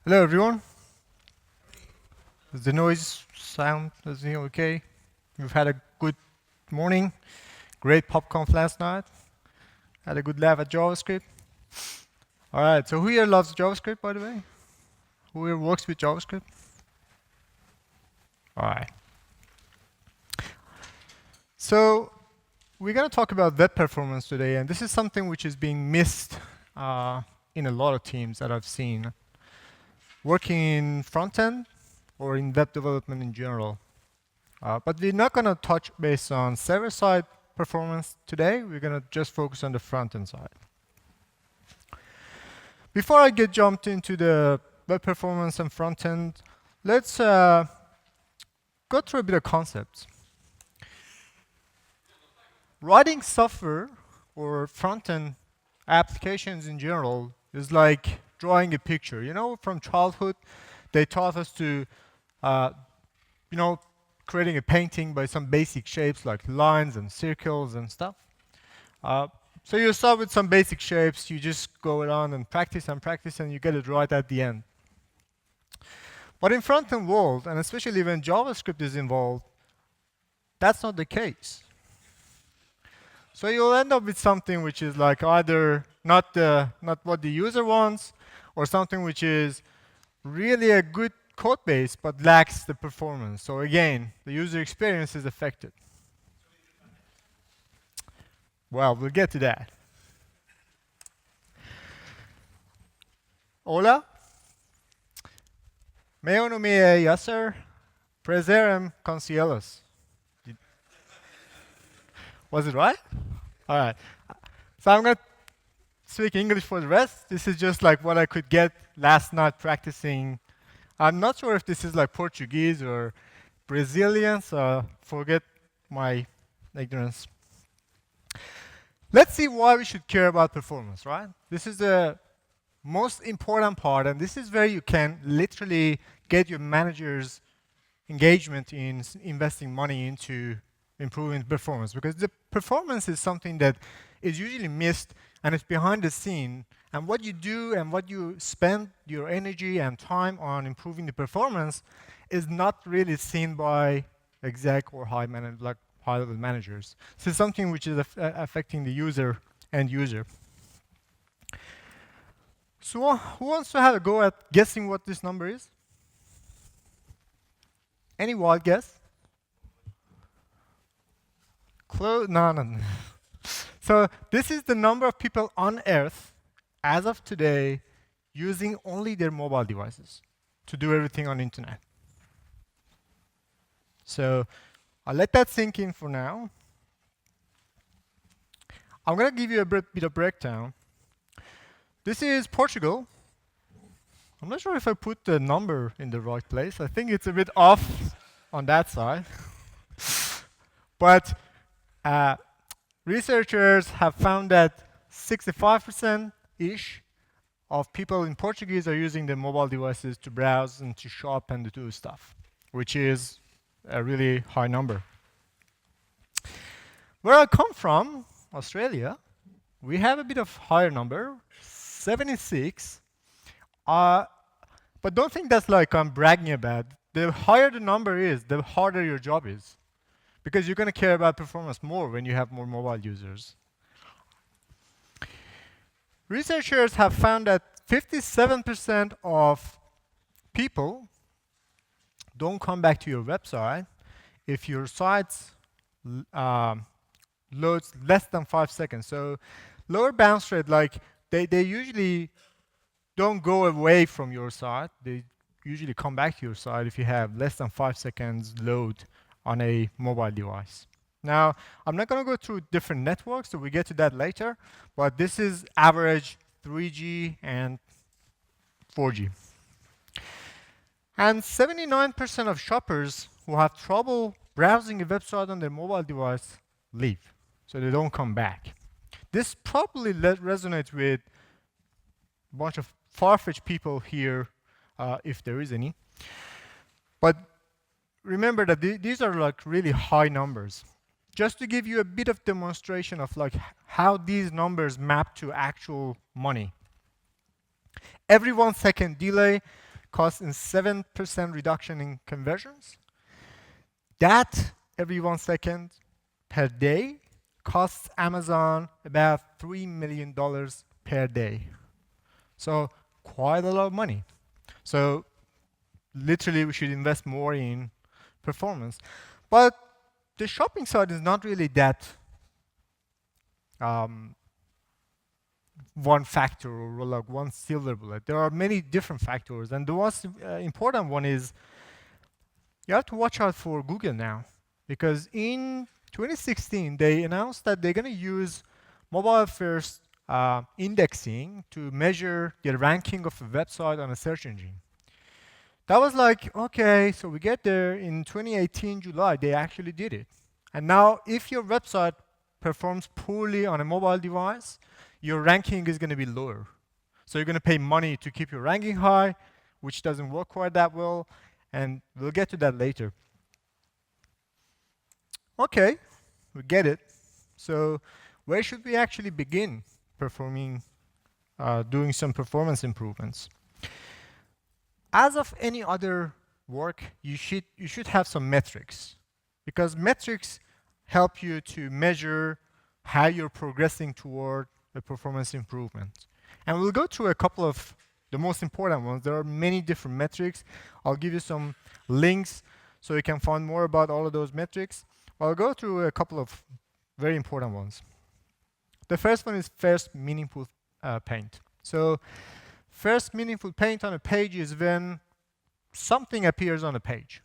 Hello, everyone. Is the noise sound everything okay? You've had a good morning, great PopConf last night, had a good laugh at JavaScript. All right, so who here loves JavaScript, by the way? Who here works with JavaScript? All right. So we're going to talk about web performance today, and this is something which is being missed in a lot of teams that I've seen, working in front end or in web development in general. But we're not going to touch base on server-side performance today. We're going to just focus on the front-end side. Before I get jumped into the web performance and front-end, let's go through a bit of concepts. Writing software or front-end applications in general is like drawing a picture. You know, from childhood, they taught us to, creating a painting by some basic shapes like lines and circles and stuff. So you start with some basic shapes, you just go around and practice, and you get it right at the end. But in front-end world, and especially when JavaScript is involved, that's not the case. So you'll end up with something which is like either not what the user wants, or something which is really a good code base but lacks the performance. So again, the user experience is affected. Well, we'll get to that. Hola. Meu nome é Yaser Adel Mehraban. Was it right? All right. So I'm going to speak English for the rest. This is just like what I could get last night practicing. I'm not sure if this is like Portuguese or Brazilian, so forget my ignorance. Let's see why we should care about performance, right? This is the most important part, and this is where you can literally get your manager's engagement in investing money into improving performance, because the performance is something that is usually missed and it's behind the scene. And what you do and what you spend your energy and time on improving the performance is not really seen by exec or high-level managers. So it's something which is affecting the user and user. So who wants to have a go at guessing what this number is? Any wild guess? No. So this is the number of people on Earth as of today using only their mobile devices to do everything on the internet. So I'll let that sink in for now. I'm going to give you a bit of breakdown. This is Portugal. I'm not sure if I put the number in the right place. I think it's a bit off on that side. But researchers have found that 65%-ish of people in Portuguese are using their mobile devices to browse and to shop and to do stuff, which is a really high number. Where I come from, Australia, we have a bit of higher number, 76. But don't think that's like I'm bragging about. The higher the number is, the harder your job is, because you're going to care about performance more when you have more mobile users. Researchers have found that 57% of people don't come back to your website if your site loads less than 5 seconds. So lower bounce rate, like they usually don't go away from your site. They usually come back to your site if you have less than 5 seconds load on a mobile device. Now, I'm not going to go through different networks, so we get to that later, but this is average 3G and 4G. And 79% of shoppers who have trouble browsing a website on their mobile device leave, so they don't come back. This probably resonates with a bunch of far-fetched people here, if there is any. But remember that these are like really high numbers. Just to give you a bit of demonstration of like how these numbers map to actual money. Every 1 second delay costs in 7% reduction in conversions. That every 1 second per day costs Amazon about $3 million per day. So quite a lot of money. So literally we should invest more in performance. But the shopping side is not really that one factor or like one silver bullet. There are many different factors, and the most important one is you have to watch out for Google now, because in 2016 they announced that they're going to use mobile first indexing to measure the ranking of a website on a search engine. That was like, okay, so we get there in 2018 July, they actually did it. And now if your website performs poorly on a mobile device, your ranking is going to be lower. So you're going to pay money to keep your ranking high, which doesn't work quite that well, and we'll get to that later. Okay, we get it. So where should we actually begin performing, doing some performance improvements? As of any other work, you should have some metrics, because metrics help you to measure how you're progressing toward a performance improvement. And we'll go through a couple of the most important ones. There are many different metrics. I'll give you some links so you can find more about all of those metrics. I'll go through a couple of very important ones. The first one is first meaningful paint. So first meaningful paint on a page is when something appears on a page.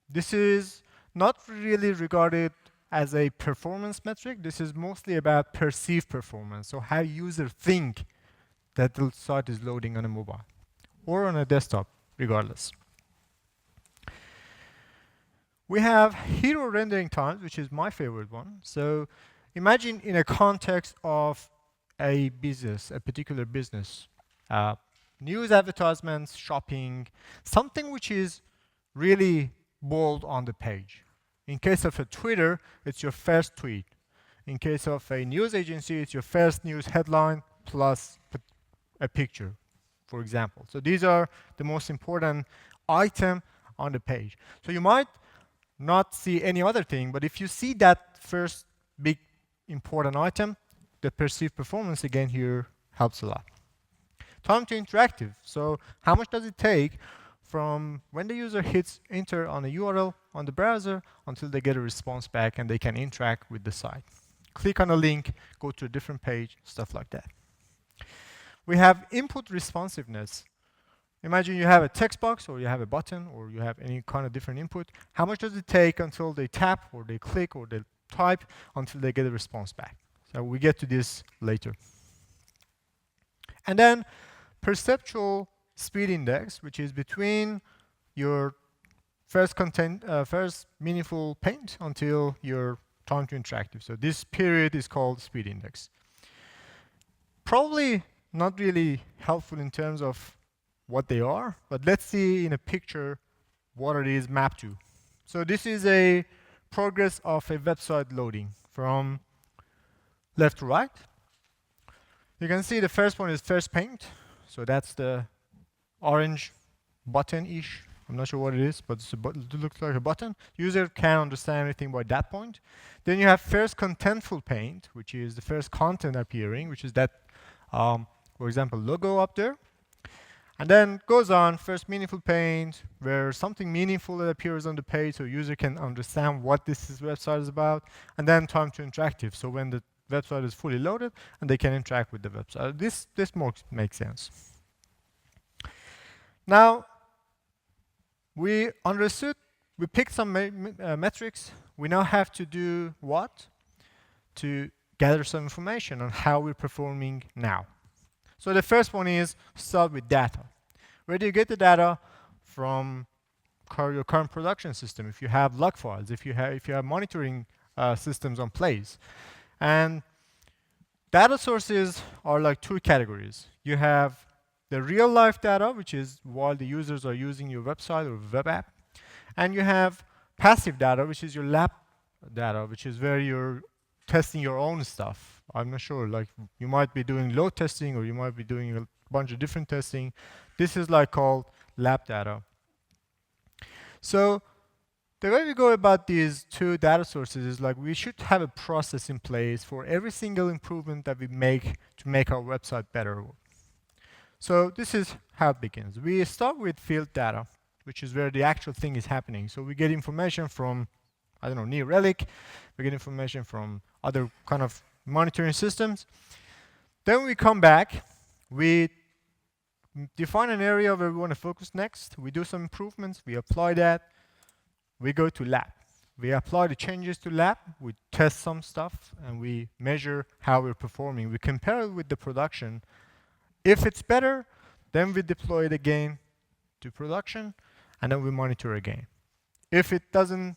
This is not really regarded as a performance metric. This is mostly about perceived performance, so how users think that the site is loading on a mobile or on a desktop, regardless. We have hero rendering times, which is my favorite one. So imagine in a context of a business, a particular business, news advertisements, shopping, something which is really bold on the page. In case of a Twitter, it's your first tweet. In case of a news agency, it's your first news headline plus a picture, for example. So these are the most important item on the page. So you might not see any other thing, but if you see that first big important item, the perceived performance again here helps a lot. Time to interactive. So how much does it take from when the user hits enter on a URL on the browser until they get a response back and they can interact with the site? Click on a link, go to a different page, stuff like that. We have input responsiveness. Imagine you have a text box or you have a button or you have any kind of different input. How much does it take until they tap or they click or they type until they get a response back? So we get to this later. And then perceptual speed index, which is between your first meaningful paint until your time to interactive. So this period is called speed index. Probably not really helpful in terms of what they are, but let's see in a picture what it is mapped to. So this is a progress of a website loading from left to right. You can see the first one is first paint. So that's the orange button-ish. I'm not sure what it is, but it looks like a button. User can't understand anything by that point. Then you have first contentful paint, which is the first content appearing, which is that, for example, logo up there. And then goes on, first meaningful paint, where something meaningful that appears on the page so user can understand what this website is about. And then time to interactive, so when the website is fully loaded and they can interact with the website. This makes sense. Now, we understood, we picked some metrics. We now have to do what? To gather some information on how we're performing now. So the first one is start with data. Where do you get the data? From your current production system. If you have log files, if you have monitoring systems on place. And data sources are like two categories. You have the real life data, which is while the users are using your website or web app. And you have passive data, which is your lab data, which is where you're testing your own stuff. I'm not sure, like you might be doing load testing or you might be doing a bunch of different testing. This is like called lab data. So the way we go about these two data sources is like we should have a process in place for every single improvement that we make to make our website better. So this is how it begins. We start with field data, which is where the actual thing is happening. So we get information from, I don't know, New Relic. We get information from other kind of monitoring systems. Then we come back. We define an area where we want to focus next. We do some improvements. We apply that. We go to lab. We apply the changes to lab. We test some stuff, and we measure how we're performing. We compare it with the production. If it's better, then we deploy it again to production, and then we monitor again. If it doesn't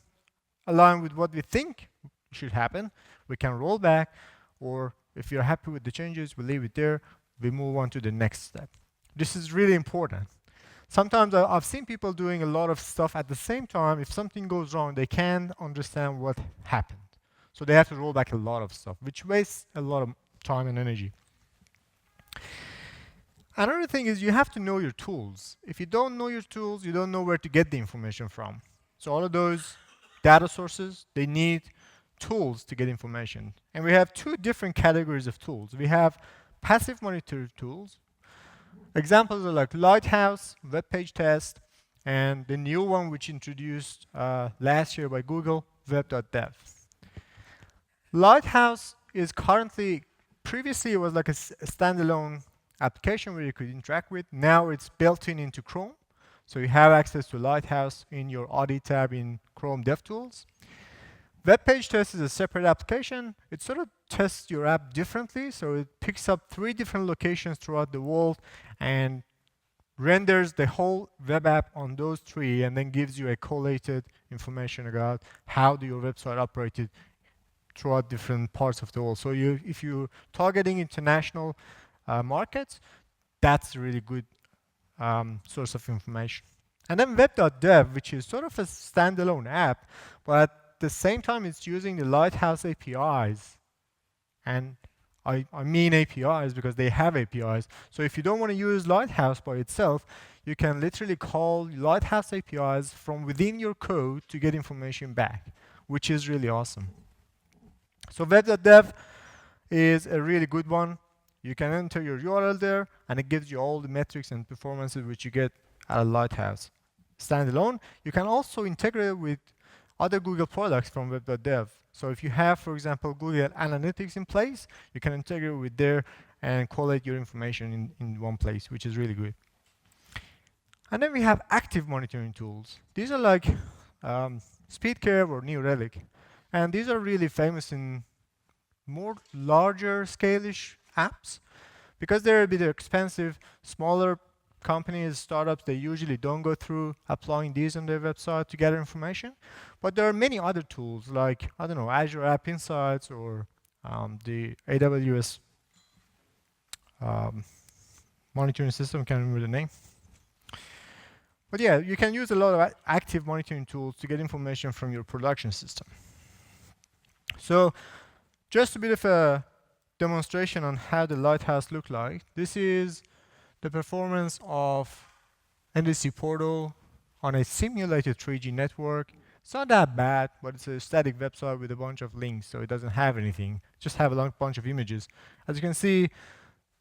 align with what we think should happen, we can roll back, or if you're happy with the changes, we leave it there. We move on to the next step. This is really important. Sometimes I've seen people doing a lot of stuff at the same time. If something goes wrong, they can't understand what happened. So they have to roll back a lot of stuff, which wastes a lot of time and energy. Another thing is you have to know your tools. If you don't know your tools, you don't know where to get the information from. So all of those data sources, they need tools to get information. And we have two different categories of tools. We have passive monitor tools. Examples are like Lighthouse, web page test, and the new one which introduced last year by Google, web.dev. Lighthouse is currently, previously it was like a standalone application where you could interact with. Now it's built into Chrome. So you have access to Lighthouse in your Audit tab in Chrome DevTools. Web page test is a separate application. It sort of tests your app differently. So it picks up 3 different locations throughout the world and renders the whole web app on those 3 and then gives you a collated information about how your website operated throughout different parts of the world. So if you're targeting international markets, that's a really good source of information. And then web.dev, which is sort of a standalone app, but at the same time it's using the Lighthouse APIs. And I mean APIs because they have APIs. So if you don't want to use Lighthouse by itself, you can literally call Lighthouse APIs from within your code to get information back, which is really awesome. So web.dev is a really good one. You can enter your URL there, and it gives you all the metrics and performances which you get out of Lighthouse. Standalone, you can also integrate it with other Google products from web.dev. So if you have, for example, Google Analytics in place, you can integrate with there and collate your information in one place, which is really good. And then we have active monitoring tools. These are like SpeedCurve or New Relic. And these are really famous in more larger scale-ish apps. Because they're a bit expensive, smaller companies, startups, they usually don't go through applying these on their website to gather information. But there are many other tools like, I don't know, Azure App Insights or the AWS monitoring system, can't remember the name. But yeah, you can use a lot of active monitoring tools to get information from your production system. So just a bit of a demonstration on how the Lighthouse look like. This is the performance of NDC Portal on a simulated 3G network. It's not that bad, but it's a static website with a bunch of links, so it doesn't have anything. Just have a bunch of images. As you can see,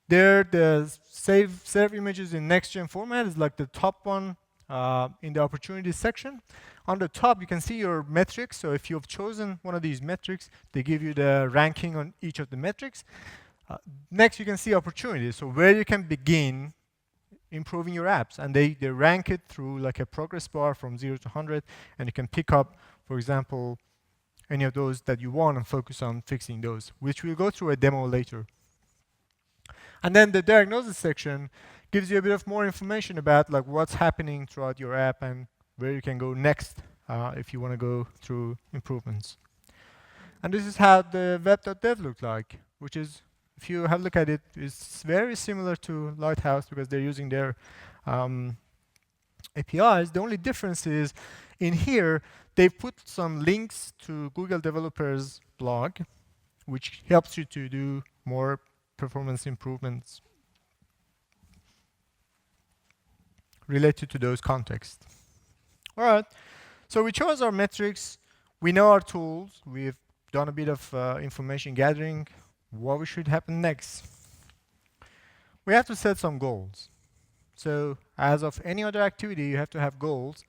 there the save images in next-gen format is like the top one in the opportunities section. On the top, you can see your metrics. So if you've chosen one of these metrics, they give you the ranking on each of the metrics. Next, you can see opportunities. So where you can begin improving your apps. And they rank it through like a progress bar from 0 to 100. And you can pick up, for example, any of those that you want and focus on fixing those, which we'll go through a demo later. And then the diagnosis section gives you a bit of more information about like what's happening throughout your app and where you can go next if you want to go through improvements. And this is how the web.dev looks like, which is, if you have a look at it, it's very similar to Lighthouse because they're using their APIs. The only difference is in here, they put some links to Google developers blog, which helps you to do more performance improvements. related to those contexts. All right, so we chose our metrics. We know our tools. We've done a bit of information gathering. What should happen next? We have to set some goals. So as of any other activity, you have to have goals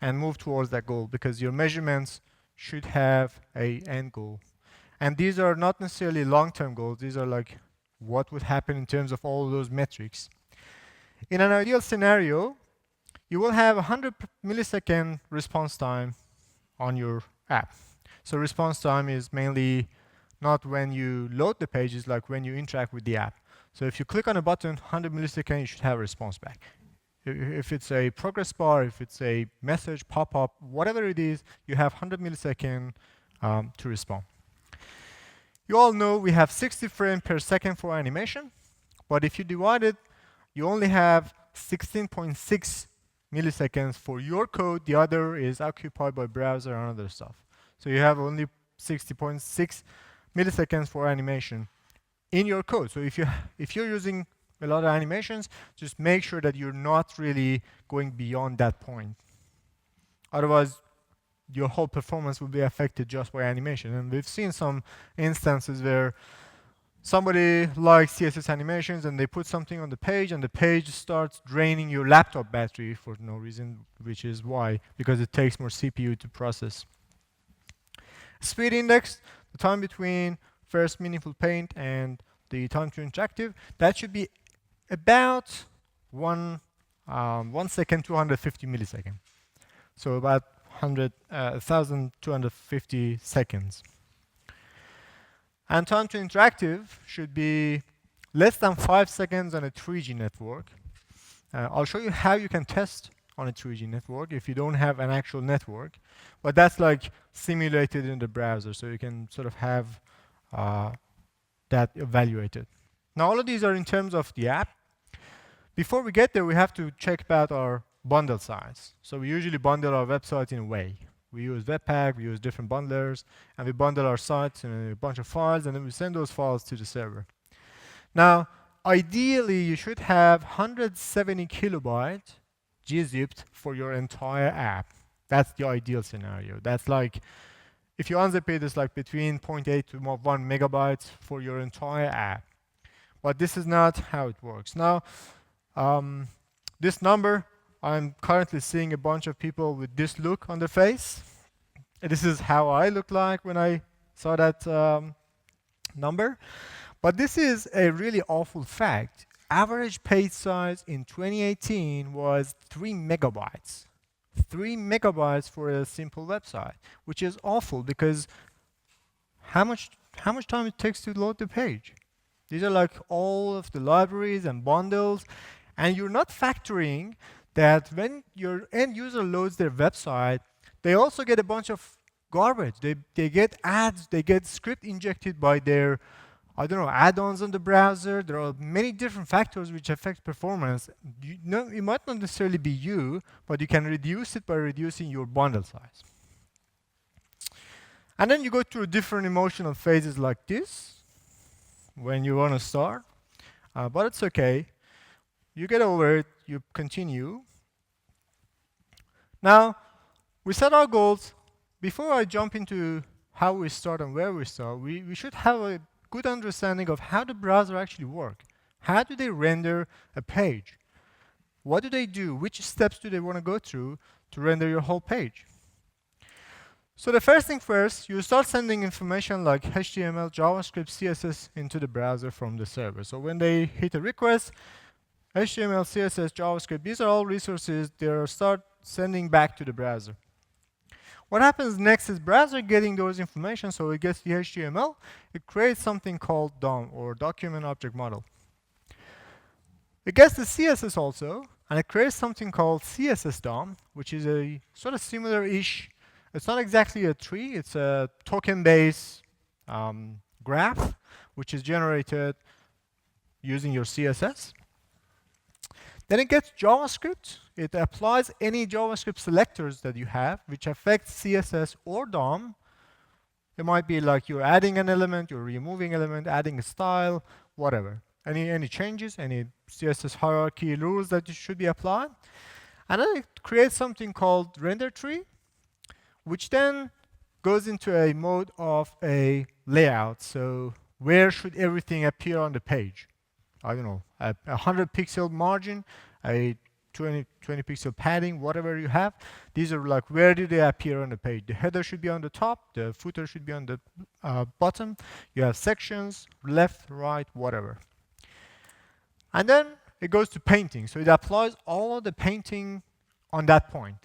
and move towards that goal, because your measurements should have a end goal. And these are not necessarily long-term goals. These are like what would happen in terms of all those metrics. In an ideal scenario, you will have 100 millisecond response time on your app. So response time is mainly not when you load the page, it's like when you interact with the app. So if you click on a button, 100 milliseconds, you should have a response back. If it's a progress bar, if it's a message, pop-up, whatever it is, you have 100 milliseconds to respond. You all know we have 60 frames per second for animation, but if you divide it, you only have 16.6 milliseconds for your code. The other is occupied by browser and other stuff. So you have only 60.6 milliseconds for animation in your code. So if you're using a lot of animations, just make sure that you're not really going beyond that point. Otherwise, your whole performance will be affected just by animation. And we've seen some instances where somebody likes CSS animations and they put something on the page and the page starts draining your laptop battery for no reason, which is why, because it takes more CPU to process. Speed index, the time between first meaningful paint and the time to interactive, that should be about 1 second, 250 milliseconds. So about 1,250 seconds. And time to interactive should be less than 5 seconds on a 3G network. I'll show you how you can test on a 3G network if you don't have an actual network. But that's like simulated in the browser, so you can sort of have that evaluated. Now, all of these are in terms of the app. Before we get there, we have to check about our bundle size. So we usually bundle our websites in a way. We use Webpack, we use different bundlers, and we bundle our sites in a bunch of files, and then we send those files to the server. Now, ideally, you should have 170 kilobyte gzipped for your entire app. That's the ideal scenario. That's like, if you unzip it, it's like between 0.8 to 1 megabytes for your entire app. But this is not how it works. Now, this number, I'm currently seeing a bunch of people with this look on their face. And this is how I looked like when I saw that number. But this is a really awful fact. Average page size in 2018 was 3 megabytes. 3 megabytes for a simple website, which is awful because how much time it takes to load the page? These are like all of the libraries and bundles, and you're not factoring that when your end user loads their website, they also get a bunch of garbage. They get ads, they get script injected by their, I don't know, add-ons on the browser. There are many different factors which affect performance. It might not necessarily be you, but you can reduce it by reducing your bundle size. And then you go through different emotional phases like this when you want to start, but it's okay. You get over it, you continue. Now, we set our goals. Before I jump into how we start and where we start, we should have a good understanding of how the browser actually works. How do they render a page? What do they do? Which steps do they want to go through to render your whole page? So the first thing first, you start sending information like HTML, JavaScript, CSS into the browser from the server. So when they hit a request, HTML, CSS, JavaScript, these are all resources they start sending back to the browser. What happens next is browser getting those information, so it gets the HTML, it creates something called DOM, or Document Object Model. It gets the CSS also, and it creates something called CSS DOM, which is a sort of similar-ish. It's not exactly a tree, it's a token-based graph, which is generated using your CSS. Then it gets JavaScript. It applies any JavaScript selectors that you have, which affect CSS or DOM. It might be like you're adding an element, you're removing an element, adding a style, whatever. Any changes, any CSS hierarchy rules that should be applied. And then it creates something called render tree, which then goes into a mode of a layout. So where should everything appear on the page? I don't know, a 100 pixel margin, a 20 pixel padding, whatever you have. These are like, where do they appear on the page? The header should be on the top, the footer should be on the bottom. You have sections, left, right, whatever. And then it goes to painting. So it applies all of the painting on that point.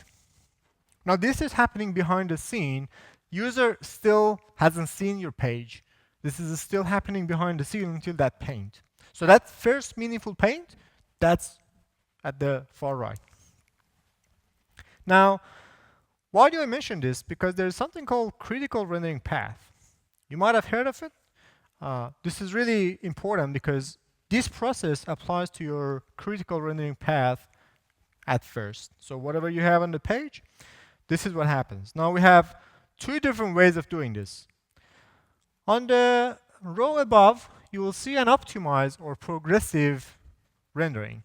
Now this is happening behind the scene. User still hasn't seen your page. This is still happening behind the scene until that paint. So that first meaningful paint, that's at the far right. Now, why do I mention this? Because there's something called critical rendering path. You might have heard of it. This is really important because this process applies to your critical rendering path at first. So whatever you have on the page, this is what happens. Now we have two different ways of doing this. On the row above, you will see an optimize or progressive rendering.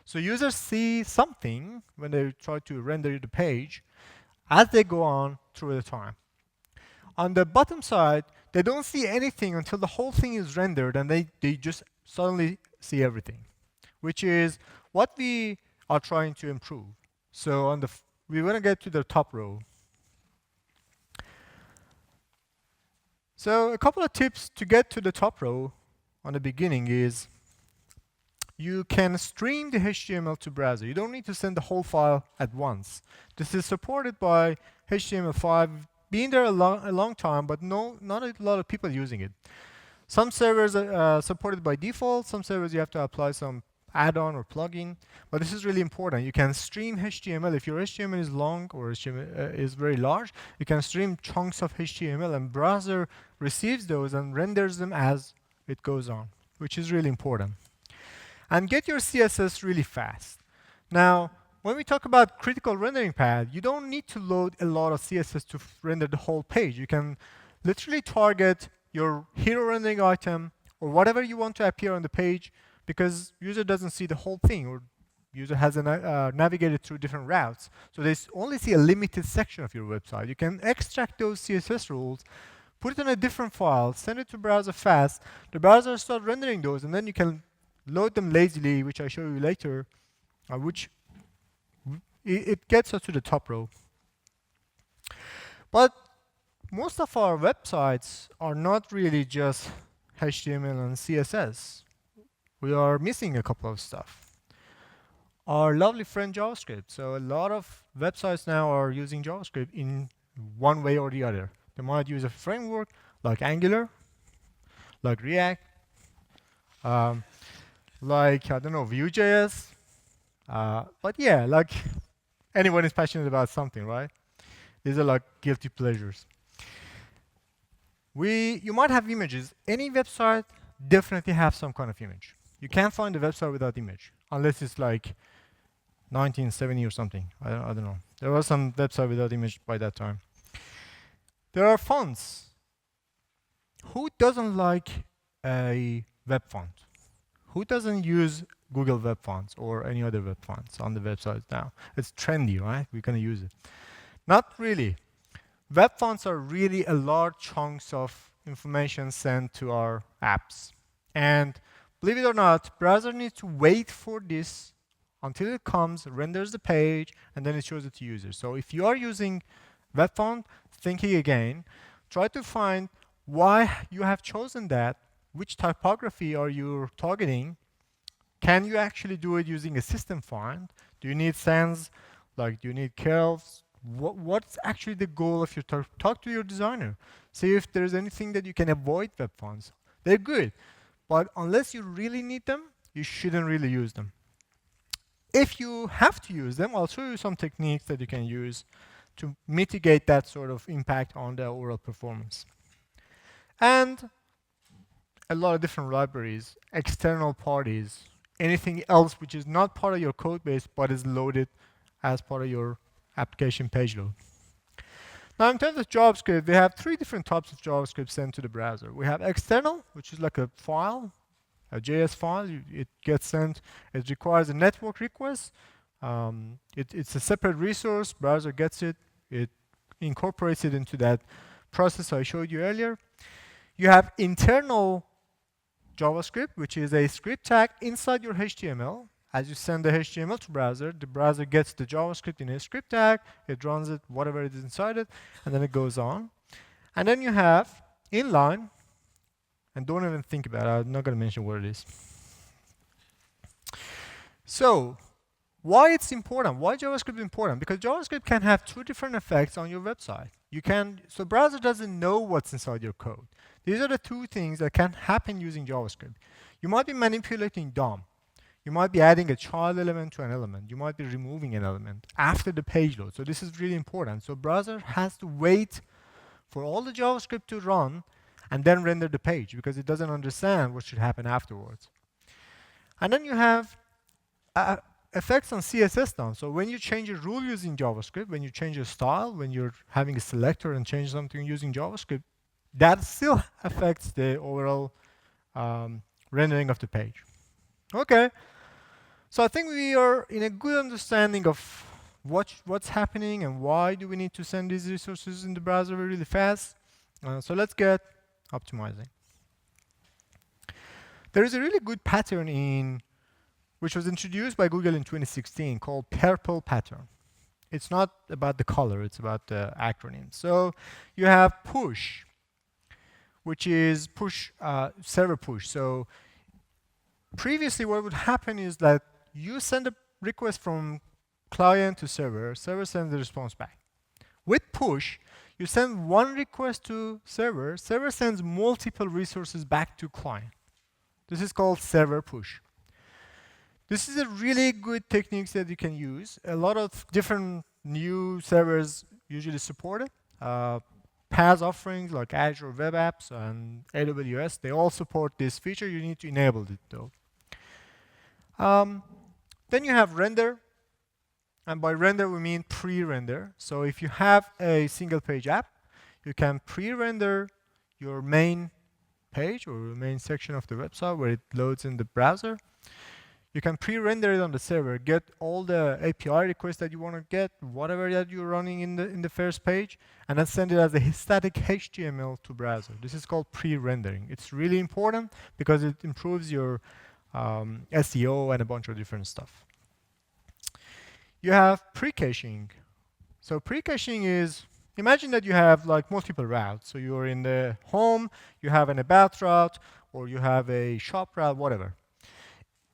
So users see something when they try to render the page as they go on through the time. On the bottom side, they don't see anything until the whole thing is rendered and they just suddenly see everything, which is what we are trying to improve. So we want to get to the top row. So a couple of tips to get to the top row on the beginning is you can stream the HTML to browser. You don't need to send the whole file at once. This is supported by HTML5, been there a long time, but not a lot of people using it. Some servers are supported by default. Some servers you have to apply some add-on or plugin. But this is really important. You can stream HTML. If your HTML is long or HTML is very large, you can stream chunks of HTML, and browser receives those and renders them as it goes on, which is really important. And get your CSS really fast. Now, when we talk about critical rendering path, you don't need to load a lot of CSS to render the whole page. You can literally target your hero rendering item or whatever you want to appear on the page, because user doesn't see the whole thing, or user hasn't navigated through different routes. So they only see a limited section of your website. You can extract those CSS rules, put it in a different file, send it to browser fast. The browser starts rendering those, and then you can load them lazily, which I show you later, which it gets us to the top row. But most of our websites are not really just HTML and CSS. We are missing a couple of stuff. Our lovely friend JavaScript. So a lot of websites now are using JavaScript in one way or the other. They might use a framework like Angular, like React, like, I don't know, Vue.js. But yeah, like anyone is passionate about something, right? These are like guilty pleasures. You might have images. Any website definitely have some kind of image. You can't find a website without image, unless it's like 1970 or something. I don't know. There was some website without image by that time. There are fonts. Who doesn't like a web font? Who doesn't use Google Web Fonts or any other web fonts on the website now? It's trendy, right? We're going to use it. Not really. Web fonts are really a large chunks of information sent to our apps. And believe it or not, browser needs to wait for this until it comes, renders the page, and then it shows it to users. So if you are using web font, thinking again, try to find why you have chosen that, which typography are you targeting. Can you actually do it using a system font? Do you need sans? Like, do you need curves? What's actually the goal of your talk to your designer? See if there's anything that you can avoid web fonts. They're good, but unless you really need them, you shouldn't really use them. If you have to use them, I'll show you some techniques that you can use to mitigate that sort of impact on the overall performance. And a lot of different libraries, external parties, anything else which is not part of your code base but is loaded as part of your application page load. Now, in terms of JavaScript, we have three different types of JavaScript sent to the browser. We have external, which is like a file, a JS file. It gets sent. It requires a network request. It's a separate resource. Browser gets it. It incorporates it into that process I showed you earlier. You have internal JavaScript, which is a script tag inside your HTML. As you send the HTML to browser, the browser gets the JavaScript in a script tag. It runs it, whatever is inside it, and then it goes on. And then you have inline, and don't even think about it. I'm not going to mention what it is. So, why it's important? Why JavaScript is important? Because JavaScript can have two different effects on your website. So browser doesn't know what's inside your code. These are the two things that can happen using JavaScript. You might be manipulating DOM. You might be adding a child element to an element. You might be removing an element after the page load. So this is really important. So browser has to wait for all the JavaScript to run and then render the page because it doesn't understand what should happen afterwards. And then you have effects on CSS DOM. So when you change a rule using JavaScript, when you change a style, when you're having a selector and change something using JavaScript, that still affects the overall rendering of the page. Okay, so I think we are in a good understanding of what's happening and why do we need to send these resources in the browser really fast. So let's get optimizing. There is a really good pattern which was introduced by Google in 2016 called purple pattern. It's not about the color, it's about the acronym. So you have push, which is server push. So previously what would happen is that you send a request from client to server sends the response back. With push, you send one request to server sends multiple resources back to client. This is called server push. This is a really good technique that you can use. A lot of different new servers usually support it. PaaS offerings like Azure Web Apps and AWS, they all support this feature. You need to enable it though. Then you have render. And by render, we mean pre-render. So if you have a single page app, you can pre-render your main page or your main section of the website where it loads in the browser. You can pre-render it on the server, get all the API requests that you want to get, whatever that you're running in the first page, and then send it as a static HTML to browser. This is called pre-rendering. It's really important because it improves your SEO and a bunch of different stuff. You have pre-caching. So pre-caching is, imagine that you have like multiple routes. So you're in the home, you have an about route, or you have a shop route, whatever.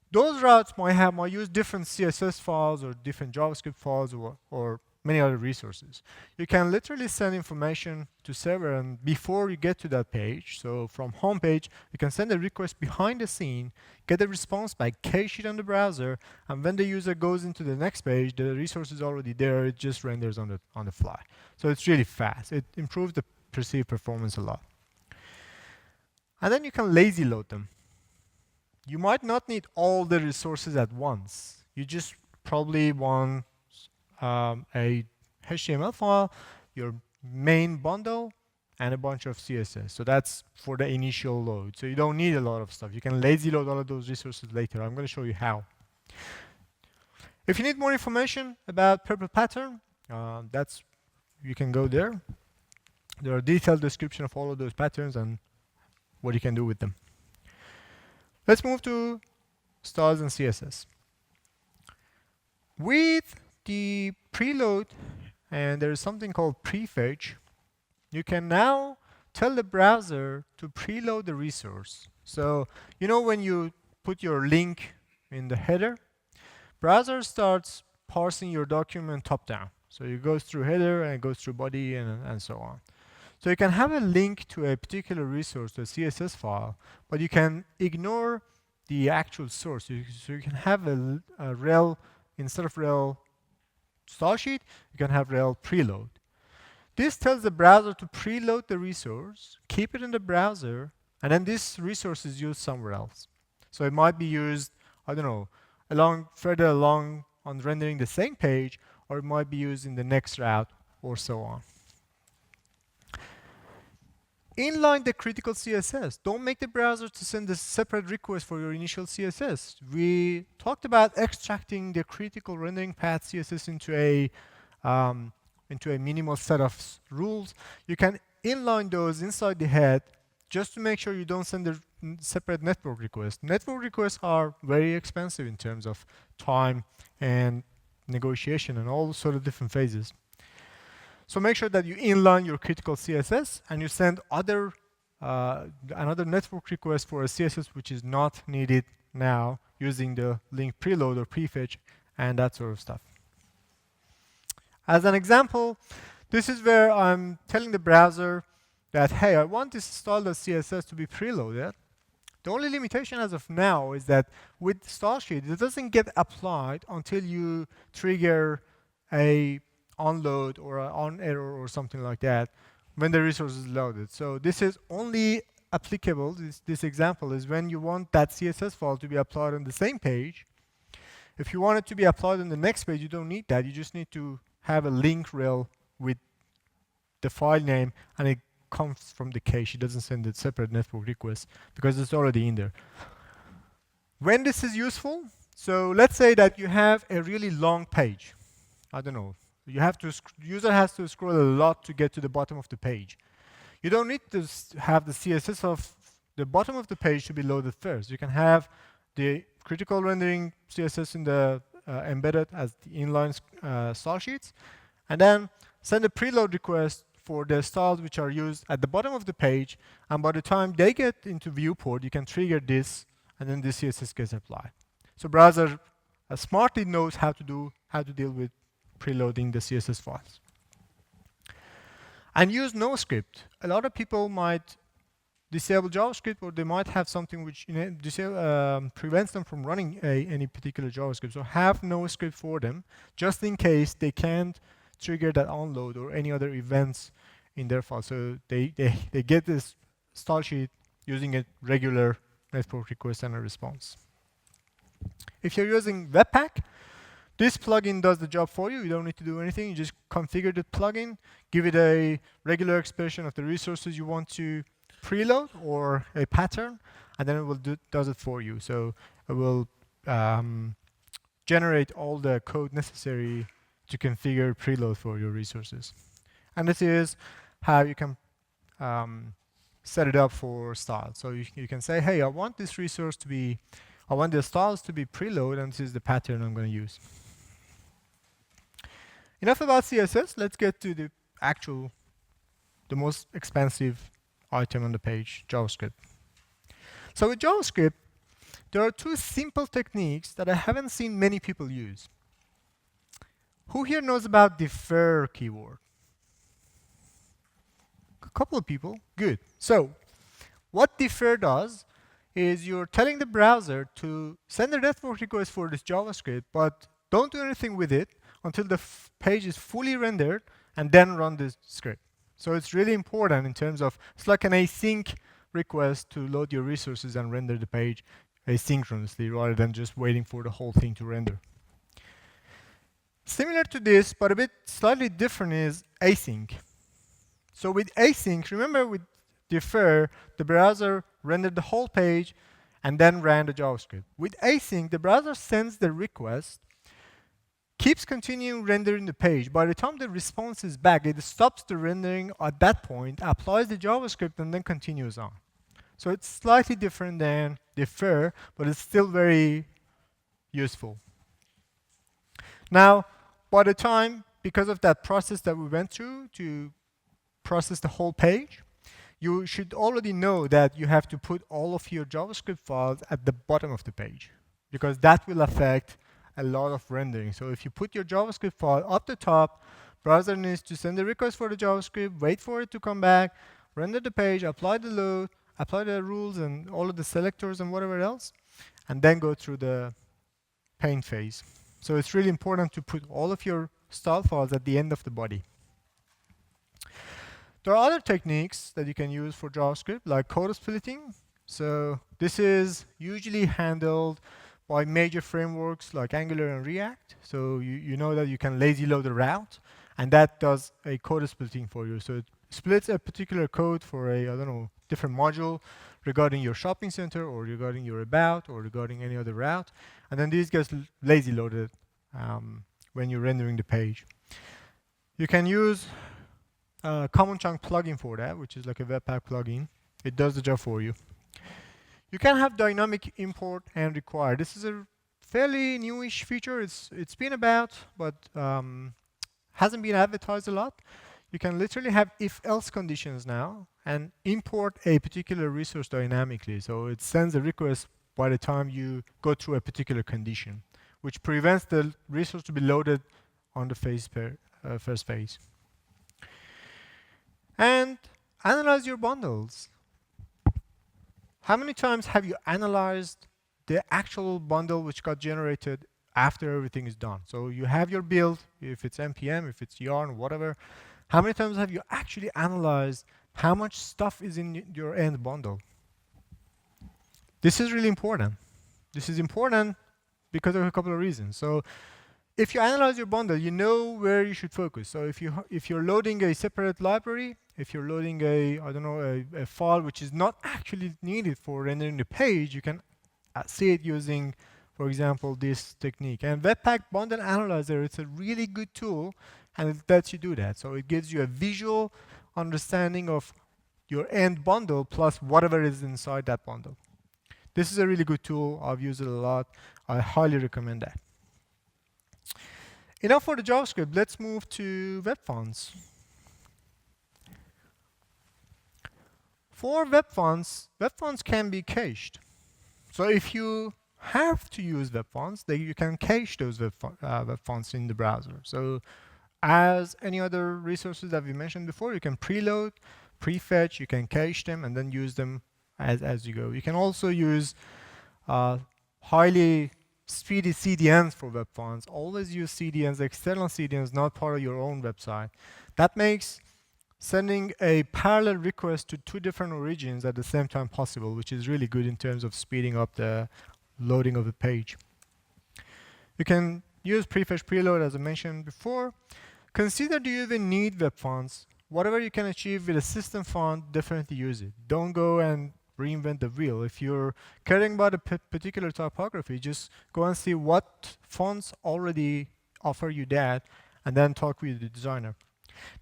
Those routes might use different CSS files or different JavaScript files or many other resources. You can literally send information to server, and before you get to that page, so from home page, you can send a request behind the scene, get a response back, cache it on the browser, and when the user goes into the next page, the resource is already there. It just renders on the fly. So it's really fast. It improves the perceived performance a lot. And then you can lazy load them. You might not need all the resources at once. You just probably want a HTML file, your main bundle, and a bunch of CSS. So that's for the initial load. So you don't need a lot of stuff. You can lazy load all of those resources later. I'm going to show you how. If you need more information about purple pattern, you can go there. There are detailed description of all of those patterns and what you can do with them. Let's move to styles and CSS. With the preload, and there is something called prefetch, you can now tell the browser to preload the resource. So, you know when you put your link in the header, browser starts parsing your document top-down. So it goes through header and it goes through body and so on. So you can have a link to a particular resource, to a CSS file, but you can ignore the actual source. So you can have a rel, instead of rel style sheet, you can have rel preload. This tells the browser to preload the resource, keep it in the browser, and then this resource is used somewhere else. So it might be used, I don't know, further along on rendering the same page, or it might be used in the next route, or so on. inline the critical CSS. Don't make the browser to send a separate request for your initial CSS. We talked about extracting the critical rendering path CSS into a minimal set of rules. You can inline those inside the head just to make sure you don't send a separate network request. Network requests are very expensive in terms of time and negotiation and all sort of different phases. So make sure that you inline your critical CSS and you send another network request for a CSS which is not needed now using the link preload or prefetch and that sort of stuff. As an example, this is where I'm telling the browser that, hey, I want this style.css to be preloaded. The only limitation as of now is that with style sheet, it doesn't get applied until you trigger a onload or an on error or something like that when the resource is loaded. So this is only applicable, this example is when you want that CSS file to be applied on the same page. If you want it to be applied on the next page, you don't need that. You just need to have a link rel with the file name, and it comes from the cache. It doesn't send a separate network request because it's already in there. When this is useful, so let's say that you have a really long page. I don't know. User has to scroll a lot to get to the bottom of the page. You don't need to have the CSS of the bottom of the page to be loaded first. You can have the critical rendering CSS in the embedded as the inline style sheets, and then send a preload request for the styles which are used at the bottom of the page, and by the time they get into viewport, you can trigger this, and then the CSS gets applied. So browser smartly knows how to deal with preloading the CSS files. And use no script. A lot of people might disable JavaScript, or they might have something which prevents them from running any particular JavaScript. So have no script for them, just in case they can't trigger that onload or any other events in their file. So they get this style sheet using a regular network request and a response. If you're using Webpack, this plugin does the job for you. You don't need to do anything. You just configure the plugin, give it a regular expression of the resources you want to preload or a pattern, and then it will does it for you. So it will generate all the code necessary to configure preload for your resources. And this is how you can set it up for styles. So you can say, hey, I want this resource to be, I want the styles to be preload, and this is the pattern I'm going to use. Enough about CSS. Let's get to the most expensive item on the page, JavaScript. So with JavaScript, there are two simple techniques that I haven't seen many people use. Who here knows about defer keyword? A couple of people. Good. So what defer does is you're telling the browser to send a network request for this JavaScript, but don't do anything with it until the page is fully rendered, and then run this script. So it's really important in terms of, it's like an async request to load your resources and render the page asynchronously rather than just waiting for the whole thing to render. Similar to this, but a bit slightly different, is async. So with async, remember with defer, the browser rendered the whole page and then ran the JavaScript. With async, the browser sends the request, keeps continuing rendering the page. By the time the response is back, it stops the rendering at that point, applies the JavaScript, and then continues on. So it's slightly different than defer, but it's still very useful. Now, by the time, because of that process that we went through to process the whole page, you should already know that you have to put all of your JavaScript files at the bottom of the page, because that will affect a lot of rendering. So if you put your JavaScript file up the top, browser needs to send a request for the JavaScript, wait for it to come back, render the page, apply the load, apply the rules and all of the selectors and whatever else, and then go through the paint phase. So it's really important to put all of your style files at the end of the body. There are other techniques that you can use for JavaScript, like code splitting. So this is usually handled by major frameworks like Angular and React. So you know that you can lazy load a route, and that does a code splitting for you. So it splits a particular code for a, I don't know, different module regarding your shopping center or regarding your about or regarding any other route. And then these gets lazy loaded when you're rendering the page. You can use a common chunk plugin for that, which is like a Webpack plugin. It does the job for you. You can have dynamic import and require. This is a fairly newish feature. It's been about, but hasn't been advertised a lot. You can literally have if-else conditions now and import a particular resource dynamically. So it sends a request by the time you go through a particular condition, which prevents the resource to be loaded on the first phase. And analyze your bundles. How many times have you analyzed the actual bundle which got generated after everything is done? So you have your build, if it's npm, if it's yarn, whatever. How many times have you actually analyzed how much stuff is in your end bundle? This is really important. This is important because of a couple of reasons. So if you analyze your bundle, you know where you should focus. So if you're loading a separate library, if you're loading a file which is not actually needed for rendering the page, you can see it using, for example, this technique. And Webpack Bundle Analyzer, it's a really good tool, and it lets you do that. So it gives you a visual understanding of your end bundle plus whatever is inside that bundle. This is a really good tool. I've used it a lot. I highly recommend that. Enough for the JavaScript. Let's move to web fonts. For web fonts can be cached. So if you have to use web fonts, then you can cache those web fonts in the browser. So as any other resources that we mentioned before, you can preload, prefetch, you can cache them, and then use them as you go. You can also use highly speedy CDNs for web fonts. Always use CDNs, external CDNs, not part of your own website. That makes sending a parallel request to two different origins at the same time possible, which is really good in terms of speeding up the loading of the page. You can use prefetch preload, as I mentioned before. Consider, do you even need web fonts? Whatever you can achieve with a system font, definitely use it. Don't go and reinvent the wheel. If you're caring about a particular typography, just go and see what fonts already offer you that, and then talk with the designer.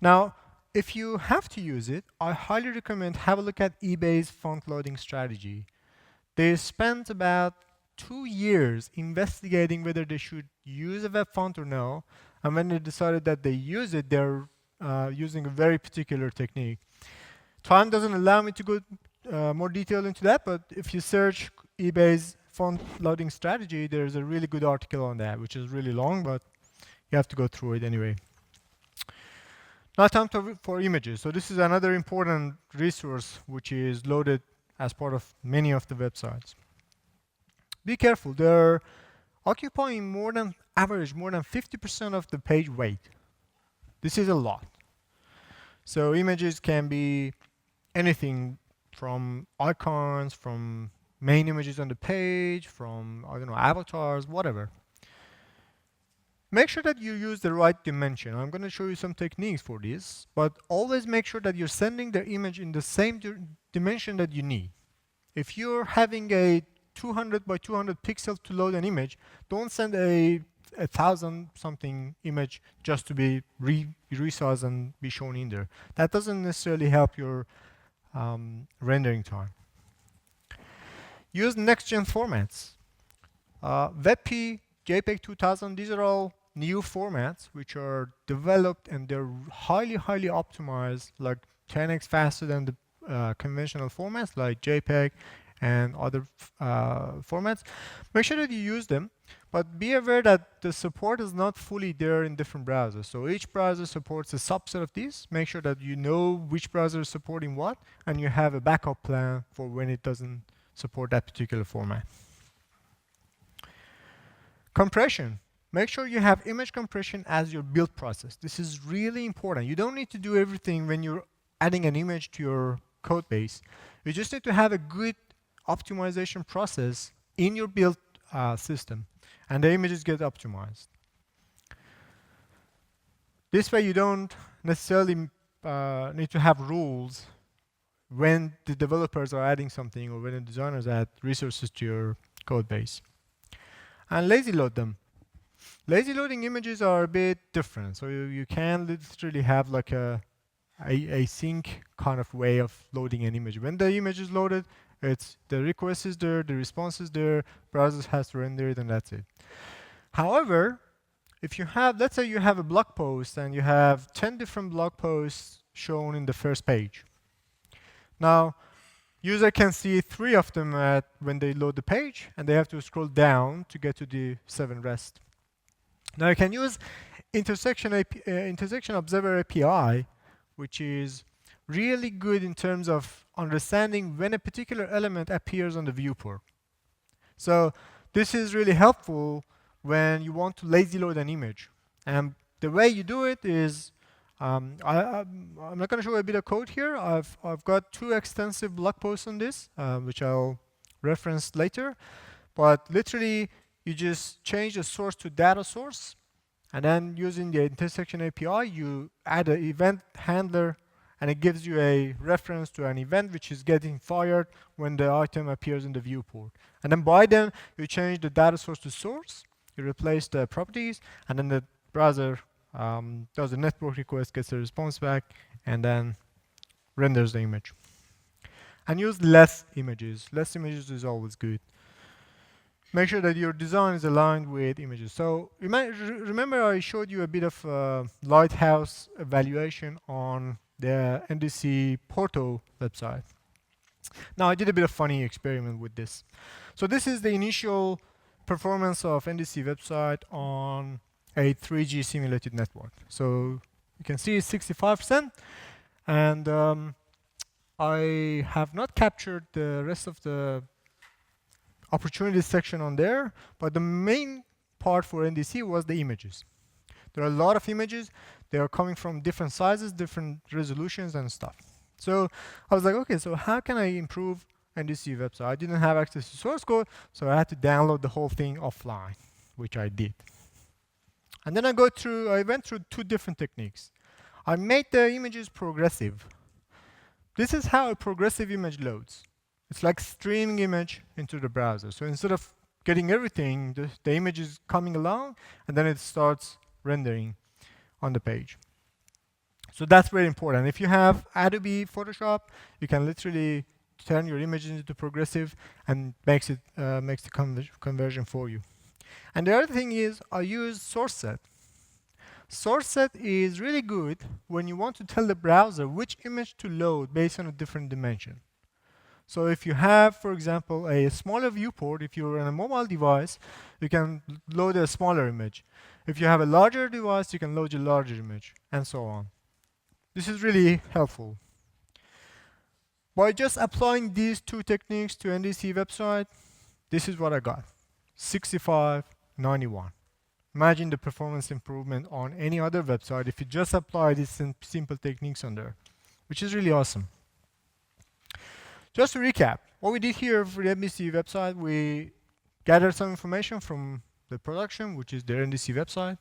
Now, if you have to use it, I highly recommend have a look at eBay's font loading strategy. They spent about 2 years investigating whether they should use a web font or no, and when they decided that they use it, they're using a very particular technique. Time doesn't allow me to go more detail into that, but if you search eBay's font loading strategy, there's a really good article on that, which is really long, but you have to go through it anyway. Now time for images. So this is another important resource which is loaded as part of many of the websites. Be careful, they're occupying more than 50% of the page weight. This is a lot. So images can be anything from icons, from main images on the page, from, I don't know, avatars, whatever. Make sure that you use the right dimension. I'm going to show you some techniques for this, but always make sure that you're sending the image in the same dimension that you need. If you're having a 200 by 200 pixels to load an image, don't send a 1,000 something image just to be resized and be shown in there. That doesn't necessarily help your rendering time. Use next-gen formats. WebP, JPEG 2000, these are all new formats which are developed and they're highly optimized, like 10x faster than the conventional formats like JPEG and other formats. Make sure that you use them, but be aware that the support is not fully there in different browsers. So each browser supports a subset of these. Make sure that you know which browser is supporting what, and you have a backup plan for when it doesn't support that particular format. Compression. Make sure you have image compression as your build process. This is really important. You don't need to do everything when you're adding an image to your code base. You just need to have a good optimization process in your build system, and the images get optimized. This way you don't necessarily need to have rules when the developers are adding something or when the designers add resources to your code base. And lazy load them. Lazy loading images are a bit different. So you can literally have like a sync kind of way of loading an image. When the image is loaded, it's the request is there, the response is there, browser has to render it, and that's it. However, if you have, let's say you have a blog post and you have 10 different blog posts shown in the first page. Now, user can see 3 of them when they load the page, and they have to scroll down to get to the 7 rest. Now, you can use intersection observer API, which is really good in terms of understanding when a particular element appears on the viewport. So this is really helpful when you want to lazy load an image. And the way you do it is, I'm not going to show a bit of code here. I've got 2 extensive blog posts on this, which I'll reference later. But literally, you just change the source to data source, and then using the intersection API, you add an event handler, and it gives you a reference to an event which is getting fired when the item appears in the viewport. And then by then, you change the data source to source, you replace the properties, and then the browser does a network request, gets a response back, and then renders the image. And use less images. Less images is always good. Make sure that your design is aligned with images. So remember I showed you a bit of lighthouse evaluation on the NDC Porto website. Now I did a bit of funny experiment with this. So this is the initial performance of NDC website on a 3G simulated network. So you can see it's 65%, and I have not captured the rest of the opportunity section on there, but the main part for NDC was the images. There are a lot of images. They are coming from different sizes, different resolutions and stuff. So I was like, okay, so how can I improve NDC website? I didn't have access to source code, so I had to download the whole thing offline, which I did. And then I went through 2 different techniques. I made the images progressive. This is how a progressive image loads. It's like streaming image into the browser. So instead of getting everything, the image is coming along, and then it starts rendering on the page. So that's very important. If you have Adobe Photoshop, you can literally turn your images into progressive and makes the conversion for you. And the other thing is I use source set. Source set is really good when you want to tell the browser which image to load based on a different dimension. So if you have, for example, a smaller viewport, if you're on a mobile device, you can load a smaller image. If you have a larger device, you can load a larger image, and so on. This is really helpful. By just applying these 2 techniques to NDC website, this is what I got. 65, 91. Imagine the performance improvement on any other website if you just apply these simple techniques on there, which is really awesome. Just to recap, what we did here for the NDC website, we gathered some information from the production, which is the NDC website.